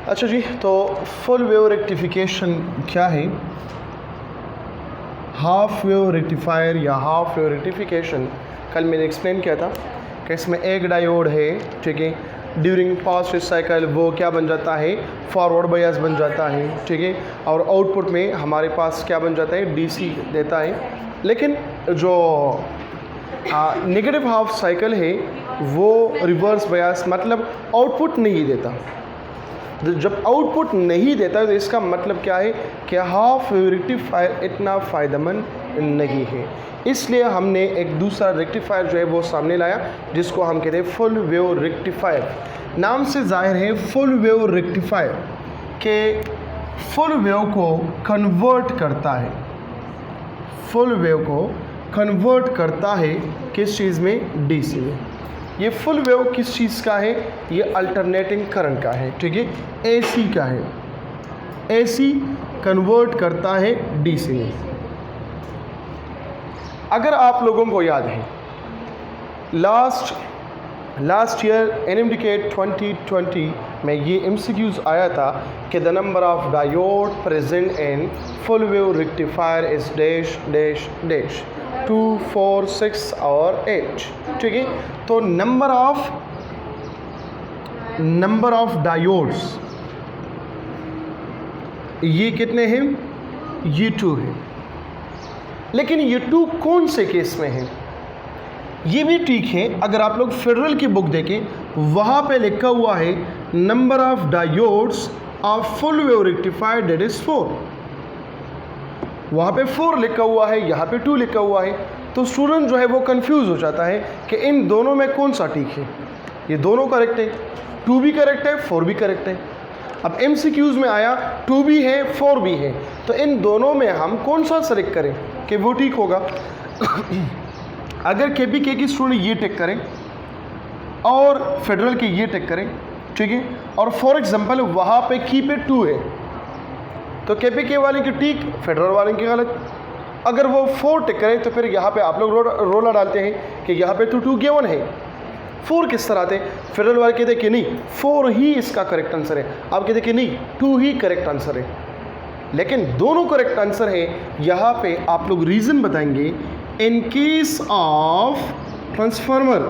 अच्छा जी, तो full wave rectification क्या है? हाफ वेव रेक्टिफायर या हाफ वेव रेक्टिफिकेशन कल मैंने एक्सप्लेन किया था कि इसमें एक डायोड है, ठीक है। ड्यूरिंग पास्ट साइकिल वो क्या बन जाता है, फॉरवर्ड बायस बन जाता है, ठीक है। और आउटपुट में हमारे पास क्या बन जाता है, डीसी देता है। लेकिन जो नेगेटिव हाफ साइकिल है वो रिवर्स बायस मतलब आउटपुट नहीं देता। जब आउटपुट नहीं देता है तो इसका मतलब क्या है कि हाफ वेव रेक्टिफायर इतना फ़ायदेमंद नहीं है। इसलिए हमने एक दूसरा रेक्टिफायर जो है वो सामने लाया जिसको हम कहते हैं फुल वेव रेक्टिफायर। नाम से जाहिर है फुल वेव रेक्टिफायर के फुल वेव को कन्वर्ट करता है, फुल वेव को कन्वर्ट करता है किस चीज़ में, डीसी में। ये फुल वेव किस चीज़ का है, ये अल्टरनेटिंग करंट का है, ठीक है, एसी का है। एसी कन्वर्ट करता है डीसी में। अगर आप लोगों को याद है लास्ट ईयर एनएमडीके 2020 में ये एमसीक्यूज आया था कि the number of diode present in full wave rectifier is dash dash dash 2, 4, 6 और 8, ठीक है। तो नंबर ऑफ डायोड्स ये कितने हैं, ये 2 है। लेकिन ये 2 कौन से केस में है, ये भी ठीक है। अगर आप लोग फेडरल की बुक देखें वहाँ पे लिखा हुआ है number of diodes of full wave rectifier that is 4। वहाँ पे 4 लिखा हुआ है, यहाँ पे 2 लिखा हुआ है। तो स्टूडेंट जो है वो कंफ्यूज हो जाता है कि इन दोनों में कौन सा ठीक है। ये दोनों करेक्ट है, 2 भी करेक्ट है, 4 भी करेक्ट है। अब एमसीक्यूज में आया 2 भी है 4 भी है, तो इन दोनों में हम कौन सा सेलेक्ट करें कि वो ठीक होगा। अगर केपीके की स्टूडेंट ये टिक करें और फेडरल के ये टिक करें, ठीक है, और फॉर एग्जांपल वहाँ पे की पे 2 है तो केपीके वाले की ठीक, फेडरल वाले की गलत। अगर वो 4 टिक करें तो फिर यहाँ पे आप लोग रोला डालते हैं कि यहाँ पे तो 2 गिवन है, 4 किस तरह आते। फेडरल वाले कहते कि नहीं 4 ही इसका करेक्ट आंसर है, आप कहते कि नहीं 2 ही करेक्ट आंसर है। लेकिन दोनों करेक्ट आंसर है। यहाँ पे आप लोग रीज़न बताएंगे। इन case of transformer,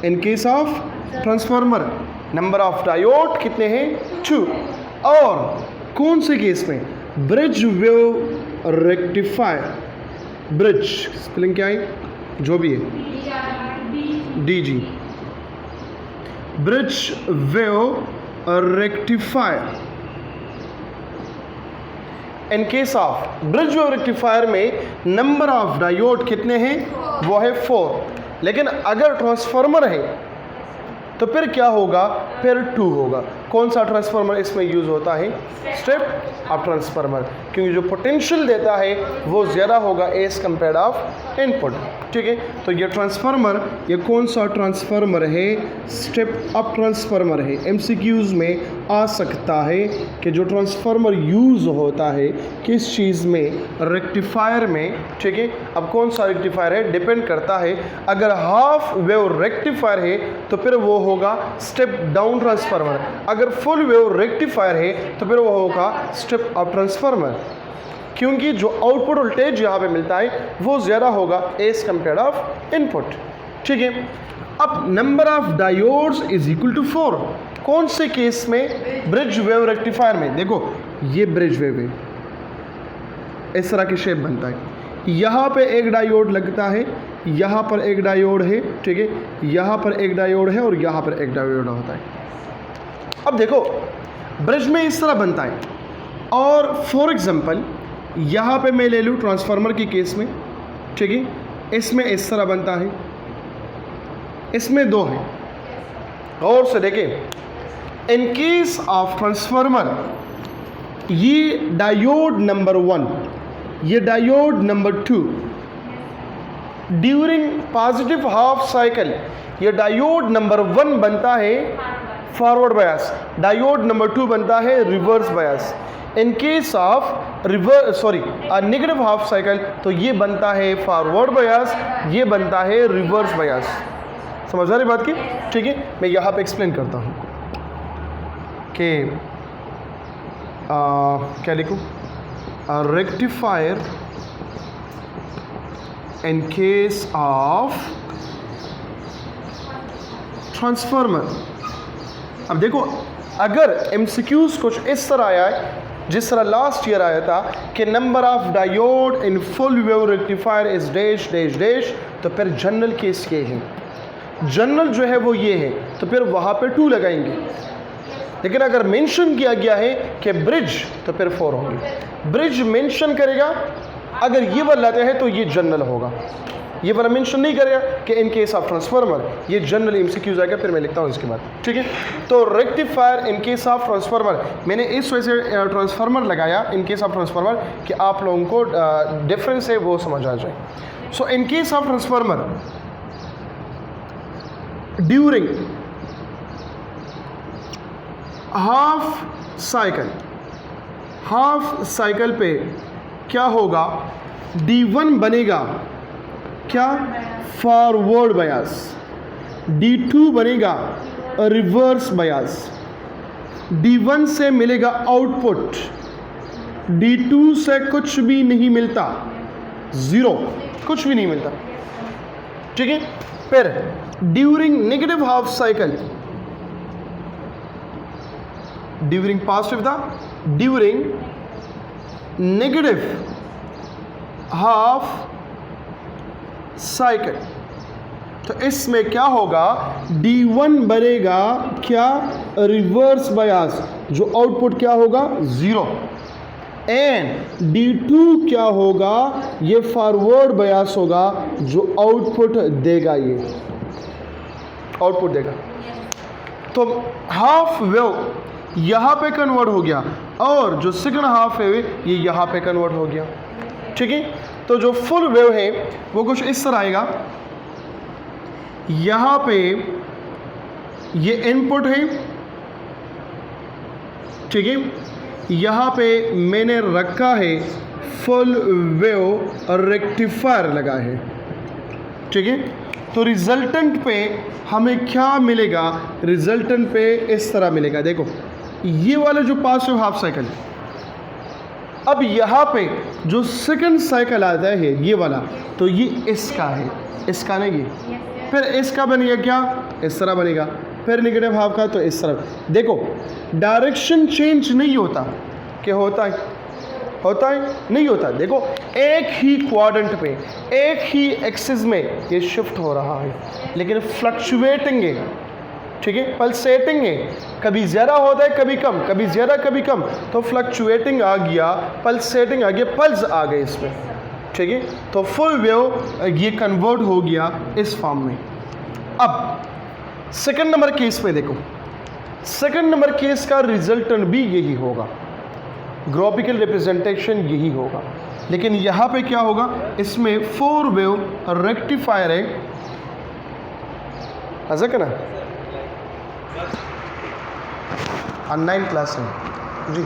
in case of transformer number of diode कितने हैं, 2। और कौन से केस में, bridge wave rectifier, bridge spelling क्या है, जो भी है DG, bridge wave rectifier. In case of bridge wave rectifier में नंबर ऑफ डायोड कितने हैं, वो है 4। लेकिन अगर ट्रांसफार्मर है तो फिर क्या होगा, फिर 2 होगा। कौन सा ट्रांसफार्मर इसमें यूज़ होता है, स्टेप अप ट्रांसफार्मर, क्योंकि जो पोटेंशियल देता है वो ज़्यादा होगा एज कंपेयर्ड ऑफ इनपुट, ठीक है। तो ये ट्रांसफार्मर, ये कौन सा ट्रांसफार्मर है, स्टेप अप ट्रांसफार्मर है। एमसीक्यूज़ में आ सकता है कि जो ट्रांसफार्मर यूज़ होता है किस चीज़ में, रेक्टिफायर में, ठीक है। अब कौन सा रेक्टिफायर है डिपेंड करता है। अगर हाफ वेव रेक्टिफायर है तो फिर वो होगा स्टेप डाउन ट्रांसफार्मर। अगर फुल वेव रेक्टिफायर है तो फिर वो होगा स्टेप अप ट्रांसफार्मर, क्योंकि जो आउटपुट वोल्टेज यहाँ पे मिलता है वो ज़्यादा होगा एज कंपेयर्ड ऑफ इनपुट, ठीक है। अब number of diodes is equal to 4 कौन से केस में, ब्रिज वेव रेक्टिफायर में। देखो ये ब्रिज वेव है, इस तरह की शेप बनता है। यहाँ पे एक डायोड लगता है, यहाँ पर एक डायोड है, ठीक है, यहाँ पर एक डायोड है और यहाँ पर एक डायोड होता है। अब देखो ब्रिज में इस तरह बनता है। और फॉर एग्जांपल यहाँ पे मैं ले लूँ ट्रांसफार्मर के केस में, ठीक है, इसमें इस तरह बनता है, इसमें 2 है। और से देखें इन केस ऑफ ट्रांसफार्मर ये डायोड नंबर 1, ये diode number 2 during positive half cycle ये डायोड नंबर 1 बनता है फॉरवर्ड बायस, डायोड नंबर 2 बनता है reverse bias. In case of negative half cycle तो ये बनता है फॉरवर्ड बायस, ये बनता है रिवर्स बायस। समझ आ रही बात की? ठीक है, मैं यहाँ पे एक्सप्लेन करता हूँ कि क्या लिखूँ, rectifier in case of transformer. अब देखो, अगर MCQs कुछ इस तरह आया है जिस तरह लास्ट ईयर आया था कि number of diode in full wave rectifier is dash dash dash, तो फिर जनरल केस ये है, जनरल जो है वो ये है, तो फिर वहाँ पे 2 लगाएंगे। लेकिन अगर मेंशन किया गया है कि ब्रिज, तो फिर 4 होंगे। ब्रिज मेंशन करेगा, अगर ये वाला लाते हैं तो ये जनरल होगा, ये वाला मेंशन नहीं करेगा कि इन केस ऑफ ट्रांसफार्मर, ये जनरल MCQs आएगा, फिर मैं लिखता हूँ इसके बाद। ठीक है, तो rectifier in case of transformer, मैंने इस वजह से ट्रांसफार्मर लगाया इन केस ऑफ ट्रांसफार्मर कि आप लोगों को डिफरेंस है वो समझ आ जाए। So in case of transformer during half cycle पे क्या होगा, D1 बनेगा क्या, फॉरवर्ड बायस, D2 बनेगा रिवर्स बायस, D1 से मिलेगा आउटपुट, D2 से कुछ भी नहीं मिलता, 0, कुछ भी नहीं मिलता। ठीक है, फिर during negative half cycle, during positive था, ड्यूरिंग नेगेटिव हाफ साइकिल, तो इसमें क्या होगा, D1 बनेगा क्या, रिवर्स बायस, जो आउटपुट क्या होगा 0, एंड D2 क्या होगा, ये फॉरवर्ड बायस होगा, जो आउटपुट देगा, ये आउटपुट देगा। तो हाफ वेव यहाँ पे कन्वर्ट हो गया और जो सेकंड हाफ है ये यहाँ पे कन्वर्ट हो गया। ठीक है, तो जो फुल वेव है वो कुछ इस तरह आएगा, यहाँ पे ये इनपुट है, ठीक है, यहाँ पे मैंने रखा है फुल वेव और रेक्टिफायर लगा है। ठीक है, तो रिजल्टेंट पे हमें क्या मिलेगा, रिजल्टेंट पे इस तरह मिलेगा। देखो ये वाला जो पॉजिटिव हाफ साइकिल, अब यहाँ पे जो सेकंड साइकिल आता है ये वाला, तो ये इसका है, इसका नहीं ये, फिर इसका बनेगा क्या, इस तरह बनेगा, फिर नेगेटिव हाफ का तो इस तरह। देखो डायरेक्शन चेंज नहीं होता, क्या होता है, होता है नहीं होता। देखो एक ही क्वाड्रेंट पे, एक ही एक्सिस में ये शिफ्ट हो रहा है, लेकिन फ्लक्चुएटिंग है, ठीक है, पल्सेटिंग है, कभी ज़्यादा होता है कभी कम, कभी ज़्यादा कभी कम, तो फ्लक्चुएटिंग आ गया, पल्सेटिंग आ गया, पल्स आ गए इसमें। ठीक है, तो फुल वेव ये कन्वर्ट हो गया इस फॉर्म में। अब सेकंड नंबर केस में देखो, सेकंड नंबर केस का रिजल्टेंट भी यही होगा, ग्राफिकल रिप्रेजेंटेशन यही होगा, लेकिन यहाँ पे क्या होगा, इसमें 4 वेव रेक्टिफायर है, ऐसा क्या ना 9 क्लास है जी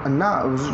ना,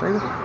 सही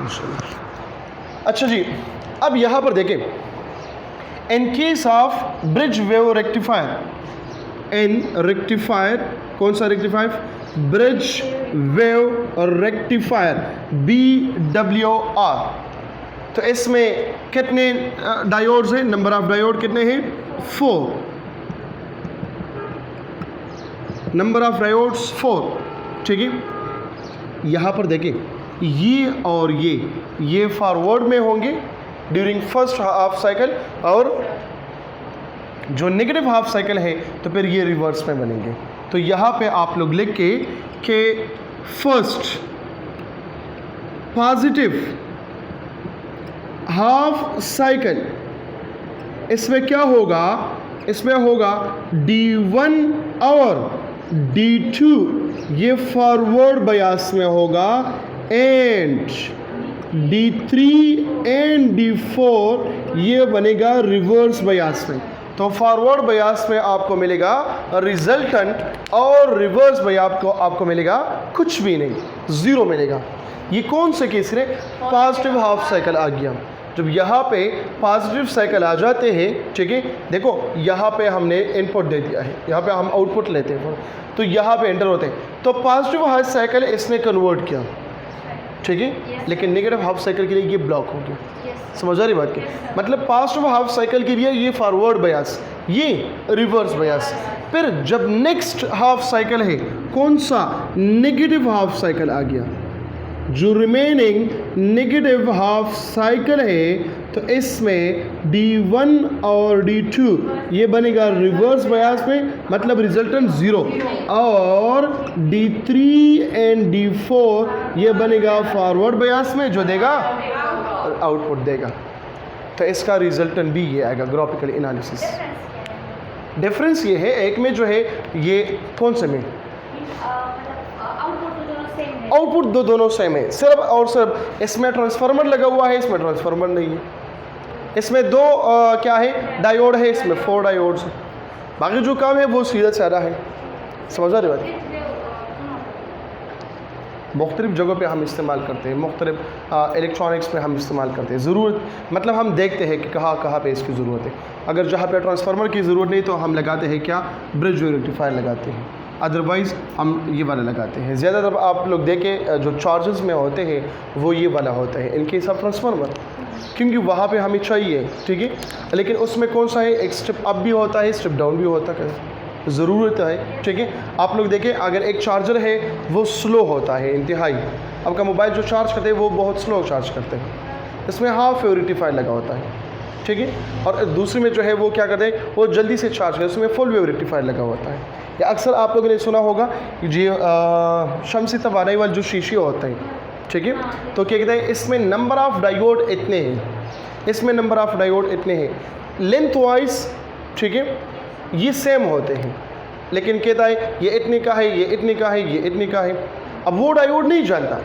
इंशाल्लाह। अच्छा जी, अब यहाँ पर देखें, इन case of bridge wave rectifier, in rectifier, कौन सा rectifier, bridge wave rectifier BWR, तो इसमें कितने डायोड्स हैं, नंबर ऑफ डायोड कितने हैं, 4, नंबर ऑफ डायोड्स 4। ठीक है, यहाँ पर देखें ये और ये फॉरवर्ड में होंगे ड्यूरिंग फर्स्ट हाफ साइकिल, और जो नेगेटिव हाफ साइकिल है तो फिर ये रिवर्स में बनेंगे। तो यहाँ पे आप लोग लिख के कि फर्स्ट पॉजिटिव हाफ साइकिल, इसमें क्या होगा, इसमें होगा D1 और D2 ये फॉरवर्ड बायस में होगा, एंड D3 एंड D4 ये बनेगा रिवर्स बायस में। तो फॉरवर्ड बायस में आपको मिलेगा रिजल्टेंट, और रिवर्स बायस आपको मिलेगा कुछ भी नहीं, 0 मिलेगा। ये कौन से केस में पॉजिटिव हाफ साइकिल आ गया। जब यहाँ पे पॉजिटिव साइकिल आ जाते हैं, ठीक है, देखो यहाँ पे हमने इनपुट दे दिया है, यहाँ पे हम आउटपुट लेते हैं, तो यहाँ पे एंटर होते हैं, तो पॉजिटिव हाफ साइकिल इसने कन्वर्ट किया, ठीक है, लेकिन नेगेटिव हाफ साइकिल के लिए ये ब्लॉक हो गया। समझ आ रही बात की? मतलब पॉजिटिव हाफ साइकिल के लिए ये फॉरवर्ड बयास, ये रिवर्स बयास। फिर जब नेक्स्ट हाफ साइकिल है, कौन सा नेगेटिव हाफ साइकिल आ गया, जो रिमेनिंग नेगेटिव हाफ साइकिल है, तो इसमें D1 और D2 ये बनेगा रिवर्स बयास में, मतलब रिजल्टेंट 0, और D3 एंड D4 ये बनेगा फॉरवर्ड बयास में, जो देगा आउटपुट देगा। तो इसका रिजल्टेंट भी ये आएगा ग्राफिकल एनालिसिस। डिफरेंस ये है, एक में जो है ये कौन से में आउटपुट दोनों सेम है, सिर्फ और सिर्फ इसमें ट्रांसफार्मर लगा हुआ है, इसमें ट्रांसफार्मर नहीं है। इसमें दो क्या है, डायोड है, इसमें 4 डायोड्स है। बाकी जो काम है वो सीधा साधा है। समझ आ रही बात? मुख्तलिफ जगहों पे हम इस्तेमाल करते हैं, मुख्तलिफ इलेक्ट्रॉनिक्स में हम इस्तेमाल करते हैं। ज़रूरत मतलब हम देखते हैं कि कहाँ पे इसकी ज़रूरत है। अगर जहाँ पे ट्रांसफार्मर की ज़रूरत नहीं तो हम लगाते हैं क्या, ब्रिज रेक्टिफायर लगाते हैं, अदरवाइज़ हम ये वाला लगाते हैं। ज़्यादातर आप लोग देखें जो चार्जेस में होते हैं वो ये वाला होता है, इनके सब ट्रांसफार्मर, क्योंकि वहाँ पे हमें चाहिए, ठीक है। लेकिन उसमें कौन सा है, एक स्टेप अप भी होता है, स्टेप डाउन भी होता है, ज़रूरत है, ठीक है। आप लोग देखें अगर एक चार्जर है वो स्लो होता है इंतहाई, आपका मोबाइल जो चार्ज करते हैं वो बहुत स्लो चार्ज करते हैं, इसमें हाफ वेव रेक्टिफायर लगा होता है, ठीक है। और दूसरे में जो है वो क्या करते हैं, वो जल्दी से चार्ज करते हैं, उसमें फुल वेव रेक्टिफायर लगा होता है। या अक्सर आप लोगों ने सुना होगा जी शमसी तवानाई वाले जो शीशे होते हैं, ठीक है, तो क्या कहते हैं, इसमें नंबर ऑफ़ डायोड इतने हैं, इसमें नंबर ऑफ़ डायोड इतने हैं, लेंथ वाइज, ठीक है, ये सेम होते हैं, लेकिन कहता है ये इतने का है, ये इतने का है, ये इतने का है। अब वो डायोड नहीं जानता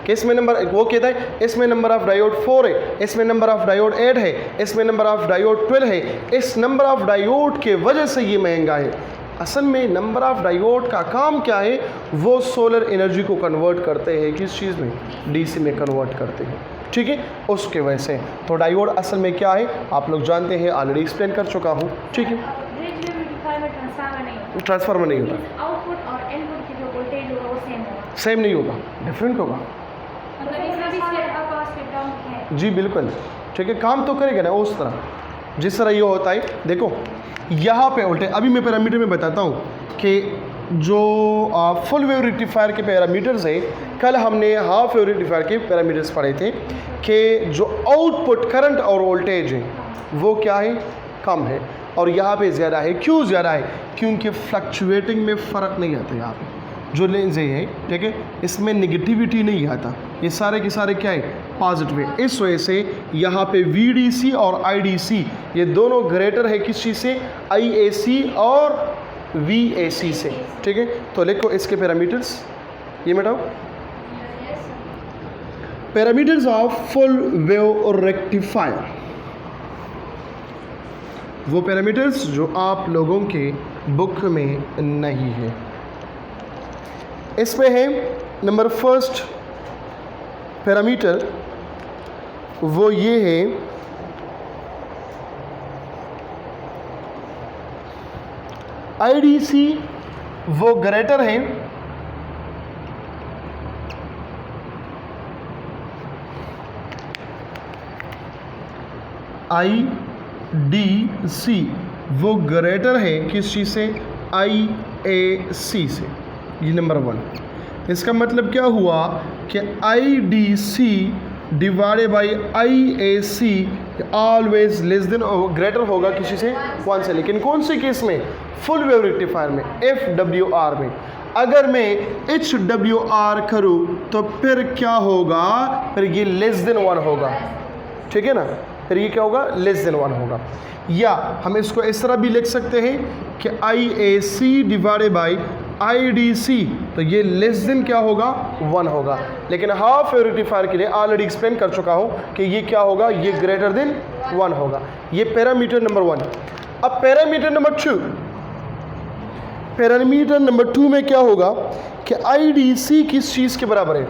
कि इसमें नंबर, वो कहता है इसमें नंबर ऑफ़ डायोड 4 है, इसमें नंबर ऑफ़ डायोड 8 है, इसमें नंबर ऑफ़ डायोड 12 है, इस नंबर ऑफ़ डायोड के वजह से ये महंगा है। असल में नंबर ऑफ़ डायोड का काम क्या है, वो सोलर एनर्जी को कन्वर्ट करते हैं, किस चीज़ में, डीसी में कन्वर्ट करते हैं, ठीक है, उसके वजह से। तो डायोड असल में क्या है आप लोग जानते हैं, ऑलरेडी एक्सप्लेन कर चुका हूँ, ठीक है। ट्रांसफार्मर नहीं होता, आउटपुट और इनपुट की जो वोल्टेज होगा वो सेम होगा, सेम नहीं होगा, डिफरेंट होगा। मतलब इसमें भी स्टेप अप और स्टेप डाउन है। जी बिल्कुल, ठीक है, काम तो करेगा ना उस तरह जिस तरह ये होता है। देखो यहाँ पे उल्टे, अभी मैं पैरामीटर में बताता हूँ कि जो फुल वेव रेक्टिफायर के पैरामीटर्स है, कल हमने हाफ वेव रेक्टिफायर के पैरामीटर्स पढ़े थे कि जो आउटपुट करंट और वोल्टेज है वो क्या है, कम है, और यहाँ पे ज़्यादा है। क्यों ज़्यादा है, क्योंकि फ्लक्चुएटिंग में फ़र्क नहीं आता। यहाँ पे जो लेंस है, ठीक है, इसमें नेगेटिविटी नहीं आता, ये सारे के सारे क्या है, पॉजिटिव है। इस वजह से यहाँ पे VDC और IDC ये दोनों ग्रेटर है किस चीज़ से, IAC और VAC से, ठीक है। तो लिखो इसके पैरामीटर्स, ये मिटाओ, parameters of full wave rectifier, वो पैरामीटर्स जो आप लोगों के बुक में नहीं है। इसमें है नंबर फर्स्ट पैरामीटर, वो ये है IDC, वो ग्रेटर है IDC, वो ग्रेटर है किस चीज़ से, IAC से। ये नंबर 1। इसका मतलब क्या हुआ कि IDC divided by IAC always less than greater होगा किसी से, 1 से। लेकिन कौन से केस में, फुल वेव रेक्टिफायर में, FWR में। अगर मैं HWR करूँ तो फिर क्या होगा, फिर ये लेस देन 1 होगा, ठीक है ना, फिर ये क्या होगा, लेस देन 1 होगा। या हम इसको इस तरह भी लिख सकते हैं कि IAC डिवाइडेड बाई IDC, तो ये लेस देन क्या होगा, 1 होगा। लेकिन हाफ वेव रेक्टिफायर के लिए ऑलरेडी एक्सप्लेन कर चुका हूँ कि ये क्या होगा, ये ग्रेटर देन 1 होगा। ये पैरामीटर नंबर 1। अब पैरामीटर नंबर 2, पैरामीटर नंबर 2 में क्या होगा कि IDC किस चीज़ के बराबर है,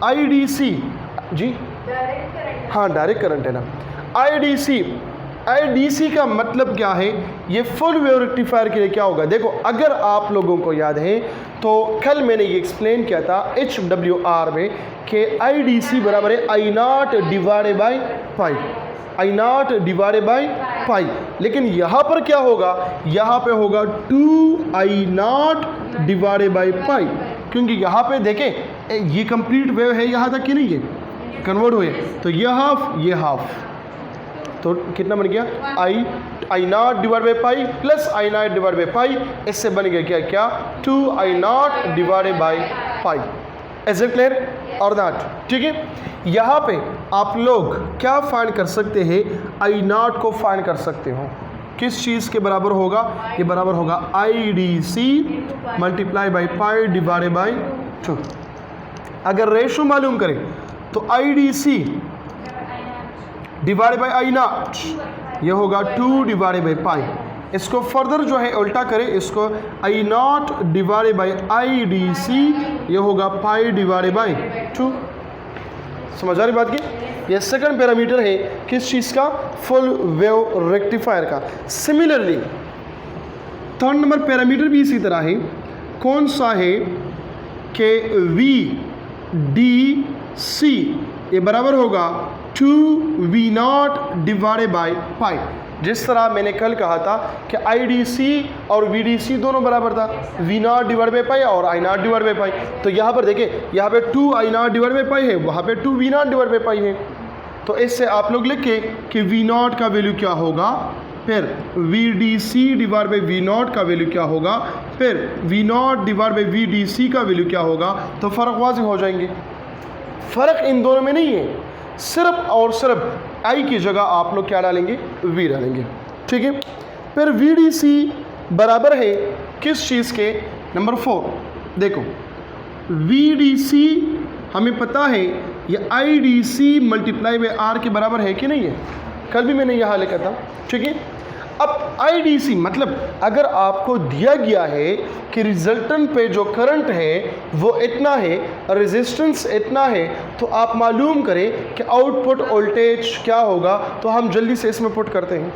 IDC जी, हाँ डायरेक्ट करंट है ना। IDC का मतलब क्या है? ये फुल वेव रेक्टिफायर के लिए क्या होगा? देखो अगर आप लोगों को याद है तो कल मैंने ये एक्सप्लेन किया था HWR में कि IDC बराबर है I0 divided by pi, I0 divided by पाई। लेकिन यहाँ पर क्या होगा? यहाँ पे होगा 2I0 डिवाइडेड बाई पाई, क्योंकि यहाँ पे देखें ये कंप्लीट वेव है यहाँ तक कि नहीं है, कन्वर्ट हुए तो ये हाफ, तो कितना बन गया? I0 divide by pi plus I0 divide by pi, इससे बन गया क्या? 2I0 divided by pi. Is it clear और नॉट? ठीक है, यहाँ पे आप लोग क्या फाइंड कर सकते हैं? I0 को फाइंड कर सकते हो। किस चीज़ के बराबर होगा? ये बराबर होगा IDC multiply by pi divided by 2। अगर रेशो मालूम करें तो IDC डिवाइडेड बाई I0 ये होगा 2 डिवाइडेड बाई पाई। इसको फर्दर जो है उल्टा करें, इसको I0 डिवाइडेड बाई IDC ये होगा पाई डिवाइडेड बाई 2। समझ आ रही बात की? ये सेकंड पैरामीटर है किस चीज़ का? फुल वेव रेक्टिफायर का। सिमिलरली थर्ड नंबर पैरामीटर भी इसी तरह है। कौन सा है? कि VDC ये बराबर होगा 2V0 डिवाइडेड बाई पाई। जिस तरह मैंने कल कहा था कि IDC और VDC दोनों बराबर था, V0 डिवाइड बाई पाई और I0 डिवाइड बाई पाई। तो यहाँ पर देखें, यहाँ पे 2I0 डिवाइड बाई पाई है, वहाँ पे 2V0 डिवाइड बाई पाई है। तो इससे आप लोग लिखे कि V0 का वैल्यू क्या होगा, फिर VDC डिवाइड बाई V0 का वैल्यू क्या होगा, फिर V0 डिवाइड बाई VDC का वैल्यू क्या होगा। तो फ़र्क वाज़िह हो जाएंगे। फ़र्क इन दोनों में नहीं है, सिर्फ और सिर्फ I की जगह आप लोग क्या डालेंगे? V डालेंगे। ठीक है, फिर VDC बराबर है किस चीज़ के? नंबर 4 देखो, VDC हमें पता है ये IDC मल्टीप्लाई बाई R के बराबर है कि नहीं है? कल भी मैंने यहाँ लिखा था। ठीक है, अब IDC मतलब अगर आपको दिया गया है कि रिजल्टेंट पे जो करंट है वो इतना है, रेजिस्टेंस इतना है, तो आप मालूम करें कि आउटपुट वोल्टेज क्या होगा। तो हम जल्दी से इसमें पुट करते हैं।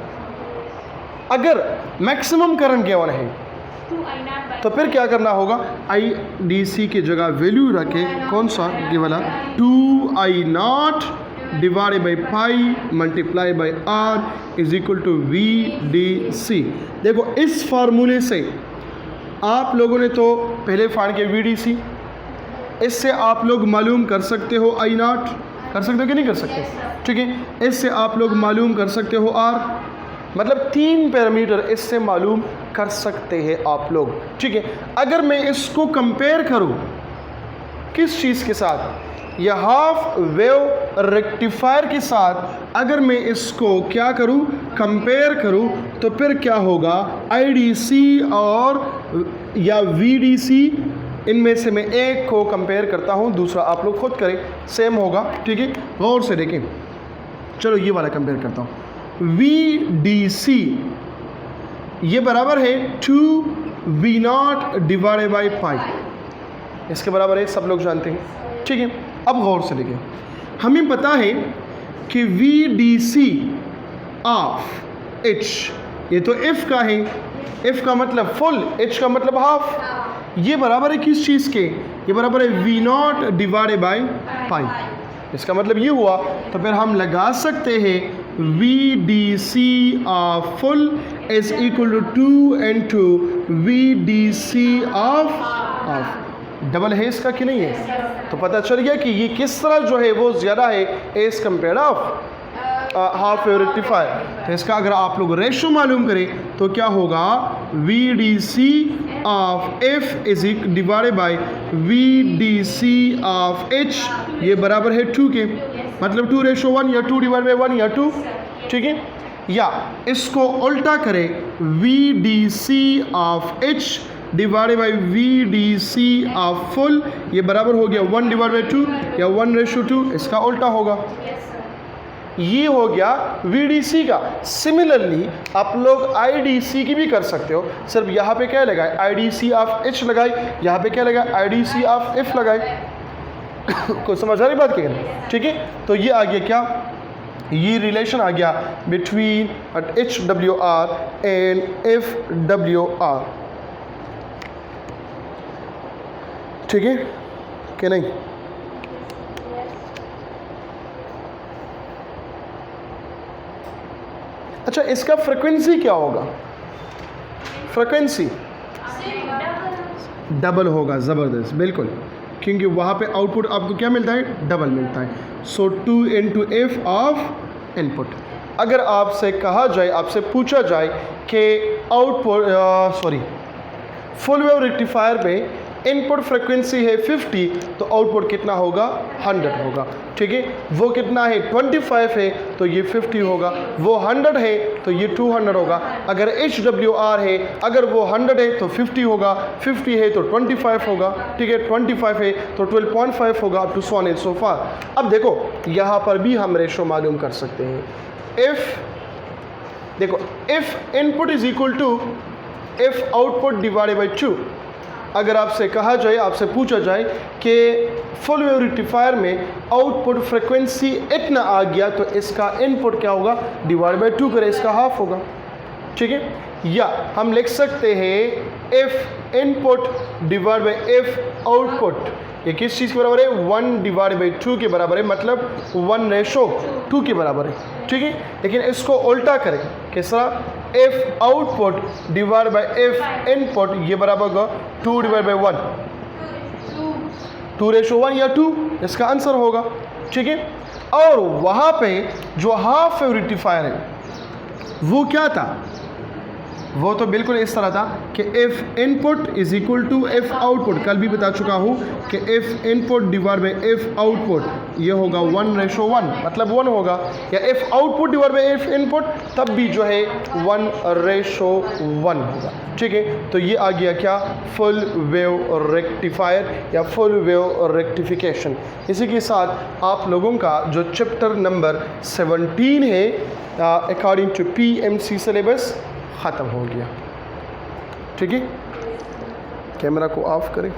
अगर मैक्सिमम करंट गिवन है तो फिर क्या करना होगा? IDC की जगह वैल्यू रखे, कौन सा? ये वाला 2I0 divided by pi multiply by R is equal to VDC। देखो इस फार्मूले से आप लोगों ने तो पहले फाइंड किया VDC, इससे आप लोग मालूम कर सकते हो I0, कर सकते हो कि नहीं कर सकते? ठीक है, इससे आप लोग मालूम कर सकते हो R, मतलब 3 पैरामीटर इससे मालूम कर सकते हैं आप लोग। ठीक है, अगर मैं इसको कंपेयर करूं किस चीज़ के साथ? यह हाफ वेव रेक्टिफायर के साथ अगर मैं इसको क्या करूं? कंपेयर करूं, तो फिर क्या होगा? IDC और या VDC इनमें से मैं एक को कंपेयर करता हूं, दूसरा आप लोग खुद करें, सेम होगा। ठीक है, गौर से देखें। चलो ये वाला कंपेयर करता हूं। VDC ये बराबर है 2V0 डिवाइडेड बाई पाई, इसके बराबर है, सब लोग जानते हैं। ठीक है, अब गौर से देखें, हमें पता है कि VDC ऑफ H ये तो F का है, F का मतलब फुल, H का मतलब हाफ। ये बराबर है किस चीज़ के? ये बराबर है V0 डिवाइडेड बाई पाई। इसका मतलब ये हुआ, तो फिर हम लगा सकते हैं VDC of full is equal to 2 into VDC of double है इसका कि नहीं है? तो पता चल गया कि ये किस तरह जो है वो ज़्यादा है as compare of half wave rectifier. तो इसका अगर आप लोग रेशो मालूम करें तो क्या होगा? VDC of F is divided by VDC of H ये बराबर है 2 के, मतलब 2:1 या 2 डिवाइड बाई 1 या 2। ठीक है, या इसको उल्टा करें, VDC of H divided by VDC of full ये बराबर हो गया 1 डिवाइड बाई 2 या 1:2, इसका उल्टा होगा। ये हो गया VDC का। सिमिलरली आप लोग IDC की भी कर सकते हो, सिर्फ यहाँ पे क्या लगाए? IDC ऑफ H लगाए, यहाँ पे क्या लगाए? IDC ऑफ F लगाए। को समझ आ रही बात क्या? ठीक है, तो ये आ गया क्या, ये रिलेशन आ गया बिटवीन HWR एंड FWR। ठीक है कि नहीं? अच्छा, इसका फ्रीक्वेंसी क्या होगा? फ्रीक्वेंसी डबल होगा, ज़बरदस्त, बिल्कुल, क्योंकि वहाँ पे आउटपुट आपको क्या मिलता है? डबल मिलता है। सो 2 into F ऑफ इनपुट। अगर आपसे कहा जाए, आपसे पूछा जाए कि आउटपुट फुल वेव रेक्टिफायर में इनपुट फ्रिक्वेंसी है 50, तो आउटपुट कितना होगा? 100 होगा। ठीक है, वो कितना है? 25 है, तो ये 50 होगा। वो 100 है तो ये 200 होगा। अगर HWR है, अगर वो 100 है तो 50 होगा, 50 है तो 25 होगा। ठीक है, 25 है तो 12.5 होगा, up to so on and so far. अब देखो, यहाँ पर भी हम रेशो मालूम कर सकते हैं। F input is equal to f output divided by 2। अगर आपसे कहा जाए, आपसे पूछा जाए कि फुल वेव रेक्टिफायर में आउटपुट फ्रिक्वेंसी इतना आ गया, तो इसका इनपुट क्या होगा? डिवाइड बाई 2 करें, इसका हाफ होगा। ठीक है, या हम लिख सकते हैं f input divide by if output, ये किस चीज़ के बराबर है? 1 डिवाइड बाई 2 के बराबर है, मतलब 1:2 के बराबर है। ठीक है, लेकिन इसको उल्टा करें, किस तरह? If output divide by if input, ये बराबर होगा 2 डिवाइड बाई 1, 2:1 या 2, इसका आंसर होगा। ठीक है, और वहाँ पे जो हाफ वेव रेक्टिफायर है वो क्या था? वो तो बिल्कुल इस तरह था कि f input is equal to f output. कल भी बता चुका हूँ कि f input divide by f output, ये होगा 1:1, मतलब 1 होगा। या f output divide by f input, तब भी जो है 1:1 होगा। ठीक है, तो ये आ गया क्या? फुल वेव रेक्टिफायर या फुल वेव रेक्टिफिकेशन। इसी के साथ आप लोगों का जो चैप्टर नंबर 17 है अकॉर्डिंग टू PMC सिलेबस ख़त्म हो गया। ठीक है, कैमरा को ऑफ करें।